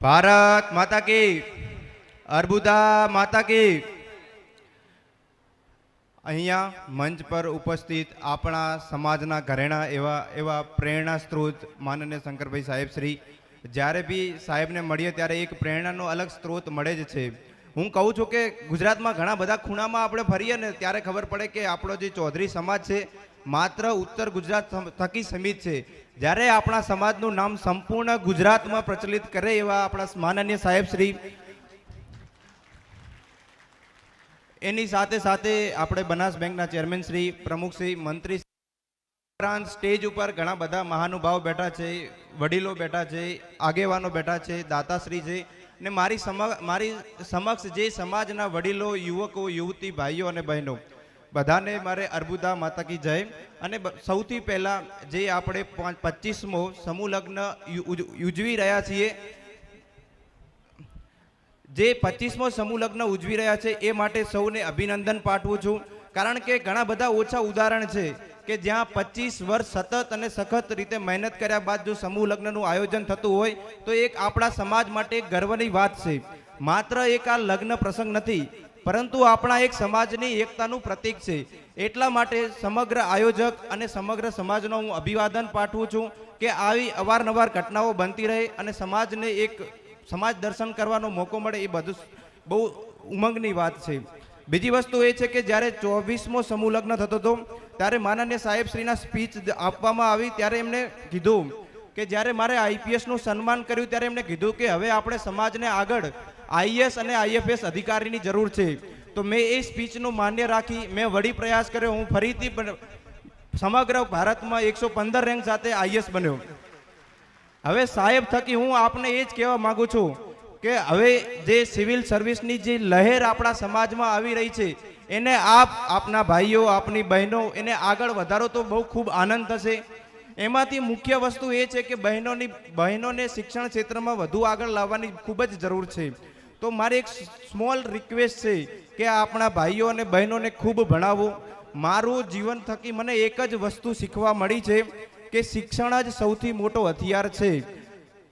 ભારત માતા કી, અર્બુદા માતા કી। અહીંયા મંચ પર ઉપસ્થિત આપણા સમાજના ઘરેણા એવા પ્રેરણા સ્ત્રોત માનનીય શંકરભાઈ સાહેબ શ્રી, જ્યારે બી સાહેબને મળીએ ત્યારે એક પ્રેરણાનો અલગ સ્ત્રોત મળે જ છે। હું કહું છું કે ગુજરાતમાં ઘણા બધા ખૂણામાં આપણે ફરીએ ને ત્યારે ખબર પડે કે આપણો જે ચૌધરી સમાજ છે માત્ર ઉત્તર ગુજરાત થકી સીમિત છે। જ્યારે આપણા સમાજનું નામ સંપૂર્ણ ગુજરાતમાં પ્રચલિત કરે એવા આપણા માનનીય સાહેબ શ્રી, એની સાથે સાથે આપણે બનાસ બેંકના ચેરમેન શ્રી, પ્રમુખ શ્રી, મંત્રી ઉપરાંત સ્ટેજ ઉપર ઘણા બધા મહાનુભાવો બેઠા છે, વડીલો બેઠા છે, આગેવાનો બેઠા છે, દાતાશ્રી છે ને મારી સમક્ષ જે સમાજના વડીલો, યુવકો, યુવતી, ભાઈઓ અને બહેનો બધાને મારે અર્બુદા માતા કી જય। અને સૌથી પહેલા જે આપણે 25મો સમૂહ લગ્ન ઉજવી રહ્યા છીએ, જે 25મો સમૂહ લગ્ન ઉજવી રહ્યા છે એ માટે સૌને અભિનંદન પાઠવું છું। કારણ કે ઘણા બધા ઓછા ઉદાહરણ છે કે જ્યાં 25 વર્ષ સતત અને સખત રીતે મહેનત કર્યા બાદ જો સમૂહ લગ્નનું આયોજન થતું હોય તો એક આપણા સમાજ માટે ગર્વની વાત છે। માત્ર એક આ લગ્ન પ્રસંગ નથી, પરંતુ આપણા એક સમાજની એકતાનું પ્રતીક છે। એટલા માટે સમગ્ર આયોજક અને સમગ્ર સમાજનો હું અભિવાદન પાઠવું છું કે આવી અવારનવાર ઘટનાઓ બનતી રહે અને સમાજને એક સમાજ દર્શન કરવાનો મોકો મળે, એ બધું બહુ ઉમંગની વાત છે। બીજી વસ્તુ એ છે કે જ્યારે 24મો સમૂહ લગ્ન થતો હતો ત્યારે માનનીય સાહેબ શ્રીના સ્પીચ આપવામાં આવી ત્યારે એમને કીધું કે જ્યારે મારે આઈપીએસનું સન્માન કર્યું ત્યારે એમને કીધું કે હવે આપણે સમાજને આગળ આઈએસ અને આઈએફએસ અધિકારીની જરૂર છે। તો મેં એ સ્પીચનું માન્ય રાખી મેં વળી પ્રયાસ કર્યો, હું ફરીથી સમગ્ર ભારતમાં 115 રેન્ક સાથે આઈએસ બન્યો। હવે સાહેબ થકી હું આપને એ જ કહેવા માંગુ છું કે હવે જે સિવિલ સર્વિસની જે લહેર આપણા સમાજમાં આવી રહી છે એને આપના ભાઈઓ, આપની બહેનો એને આગળ વધારો તો બહુ ખૂબ આનંદ થશે। એમાંથી મુખ્ય વસ્તુ એ છે કે બહેનોને શિક્ષણ ક્ષેત્રમાં વધુ આગળ લાવવાની ખૂબ જ જરૂર છે। તો મારી એક સ્મોલ રિક્વેસ્ટ છે કે આપણા ભાઈઓ અને બહેનોને ખૂબ ભણાવો। મારું જીવન થકી મને એક જ વસ્તુ શીખવા મળી છે કે શિક્ષણ જ સૌથી મોટો હથિયાર છે।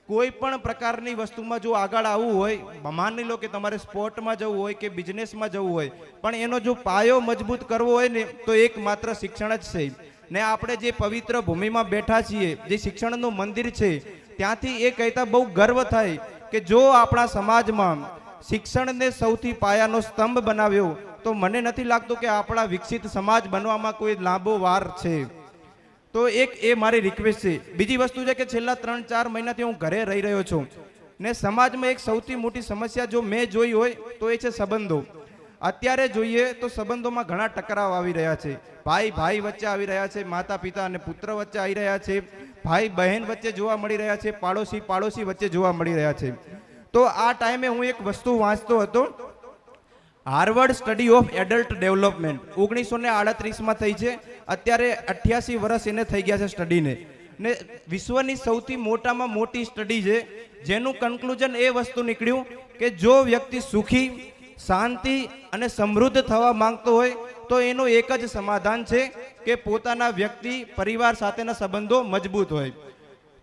કોઈ પણ પ્રકારની વસ્તુમાં જો આગળ આવવું હોય, માની લો કે તમારે સ્પોર્ટમાં જવું હોય કે બિઝનેસમાં જવું હોય, પણ એનો જો પાયો મજબૂત કરવો હોય ને તો એક માત્ર શિક્ષણ જ છે। ને આપણે જે પવિત્ર ભૂમિમાં બેઠા છીએ, જે શિક્ષણનું મંદિર છે, ત્યાંથી એ કહેતા બહુ ગર્વ થાય કે જો આપણા સમાજમાં શિક્ષણને સૌથી પાયાનો સ્તંભ બનાવ્યો તો મને નથી લાગતું કે આપણા વિકસિત સમાજ બનવામાં કોઈ લાંબો વાર છે। તો એક એ મારી રિક્વેસ્ટ છે। બીજી વસ્તુ છે કે છેલ્લા 3-4 મહિનાથી હું ઘરે રહી રહ્યો છું ને સમાજમાં એક સૌથી મોટી સમસ્યા જો મેં જોઈ હોય તો એ છે સંબંધો। અત્યારે જોઈએ તો સંબંધોમાં ઘણા ટકરાવ આવી રહ્યા છે, ભાઈ વચ્ચે આવી રહ્યા છે, માતા પિતા અને પુત્ર વચ્ચે આવી રહ્યા છે, ભાઈ બહેન વચ્ચે જોવા મળી રહ્યા છે, પાડોશી વચ્ચે જોવા મળી રહ્યા છે। તો આ ટાઈમે હું એક વસ્તુ વાંચતો હતો, Harvard study of adult development 1938માં થઈ છે, અત્યારે 88 વર્ષ એને થઈ ગયા છે સ્ટડીને, ને વિશ્વની સૌથી મોટામાં મોટી સ્ટડી છે જેનું કન્ક્લુઝન એ વસ્તુ નીકળ્યું કે જો વ્યક્તિ સુખી, શાંતિ અને સમૃદ્ધ થવા માંગતો હોય તો એનું એક જ સમાધાન છે કે પોતાના વ્યક્તિ પરિવાર સાથેના સંબંધો મજબૂત હોય।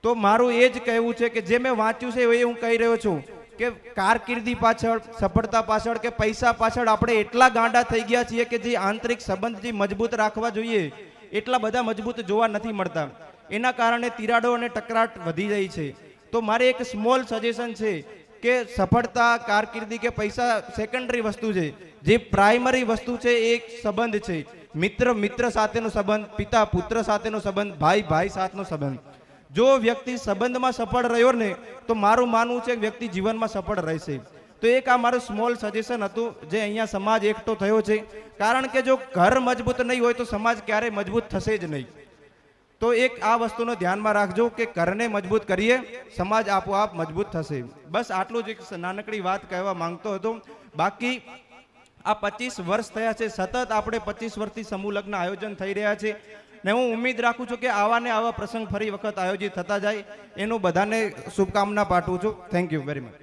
તો મારું એ જ કહેવું છે કે જે મેં વાંચ્યું છે એ હું કહી રહ્યો છું કે કારકિર્દી પાછળ, સફળતા પાછળ કે પૈસા પાછળ આપણે એટલા ગાંડા થઈ ગયા છીએ કે જે આંતરિક સંબંધ જે મજબૂત રાખવા જોઈએ એટલા બધા મજબૂત જોવા નથી મળતા। એના કારણે તિરાડો અને ટકરાટ વધી જાય છે। તો મારે એક સ્મોલ સજેશન છે કે સફળતા, કારકિર્દી કે પૈસા સેકન્ડરી વસ્તુ છે, જે પ્રાઇમરી વસ્તુ છે એ એક સંબંધ છે। મિત્ર સાથેનો સંબંધ, પિતા પુત્ર સાથેનો સંબંધ, ભાઈ સાથેનો સંબંધ। જો વ્યક્તિ સંબંધમાં સફળ રહ્યો ને તો મારું માનવું છે કે વ્યક્તિ જીવનમાં સફળ રહેશે। તો એક આ મારું સ્મોલ સજેશન હતું જે અહીંયા સમાજ એકઠો થયો છે, કારણ કે જો ઘર મજબૂત નહીં હોય તો સમાજ ક્યારેય મજબૂત થશે જ નહીં। તો એક આ વસ્તુનો ધ્યાનમાં રાખજો કે ઘરને મજબૂત કરીએ, સમાજ આપોઆપ મજબૂત થશે। બસ આટલું જ એક નાનકડી વાત કહેવા માંગતો હતો। બાકી આ 25 વર્ષ થયા છે, સતત આપણે 25 વર્ષથી સમૂહ લગ્ન આયોજન થઈ રહ્યા છે ને હું ઉમ્મીદ રાખું છું કે આવા ને આવા પ્રસંગ ફરી વખત આયોજિત થતા જાય, એનું બધાને શુભકામના પાઠવું છું। Thank you very much.